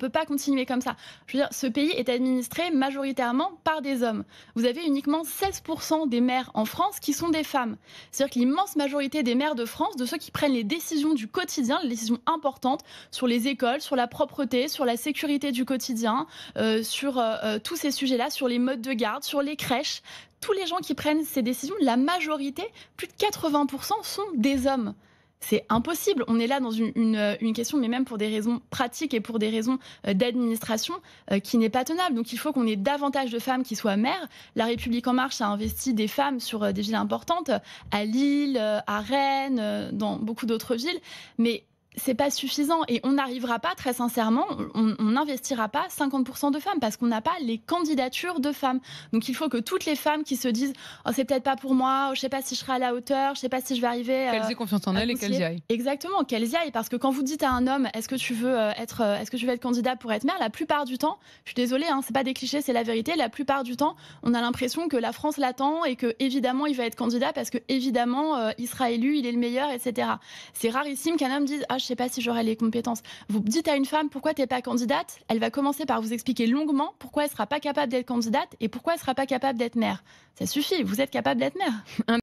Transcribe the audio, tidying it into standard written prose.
peut pas continuer comme ça. Je veux dire, ce pays est administré majoritairement par des hommes. Vous avez uniquement 16% des maires en France qui sont des femmes. C'est-à-dire que l'immense majorité des maires de France, de ceux qui prennent les décisions du quotidien, les décisions importantes sur les écoles, sur la propreté, sur la sécurité du quotidien, sur tous ces sujets-là, sur les modes de garde, sur les crèches, tous les gens qui prennent ces décisions, la majorité, plus de 80%, sont des hommes. C'est impossible. On est là dans une question, mais même pour des raisons pratiques et pour des raisons d'administration, qui n'est pas tenable. Donc il faut qu'on ait davantage de femmes qui soient maires. La République En Marche a investi des femmes sur des villes importantes, à Lille, à Rennes, dans beaucoup d'autres villes. Mais c'est pas suffisant et on n'arrivera pas, très sincèrement, on n'investira pas 50% de femmes parce qu'on n'a pas les candidatures de femmes. Donc il faut que toutes les femmes qui se disent « Oh, c'est peut-être pas pour moi, je sais pas si je serai à la hauteur, je sais pas si je vais arriver… » Qu'elles aient confiance en elles et qu'elles y aillent. Exactement, qu'elles y aillent. Parce que quand vous dites à un homme « Est-ce que tu veux être candidat pour être maire ?» La plupart du temps, je suis désolée, c'est pas des clichés, c'est la vérité, la plupart du temps, on a l'impression que la France l'attend et que évidemment il va être candidat parce que évidemment il sera élu, il est le meilleur, etc. C'est rarissime qu'un homme dise « Ah, je sais pas si j'aurai les compétences. » Vous dites à une femme pourquoi t'es pas candidate, elle va commencer par vous expliquer longuement pourquoi elle sera pas capable d'être candidate et pourquoi elle sera pas capable d'être maire. Ça suffit, vous êtes capable d'être maire.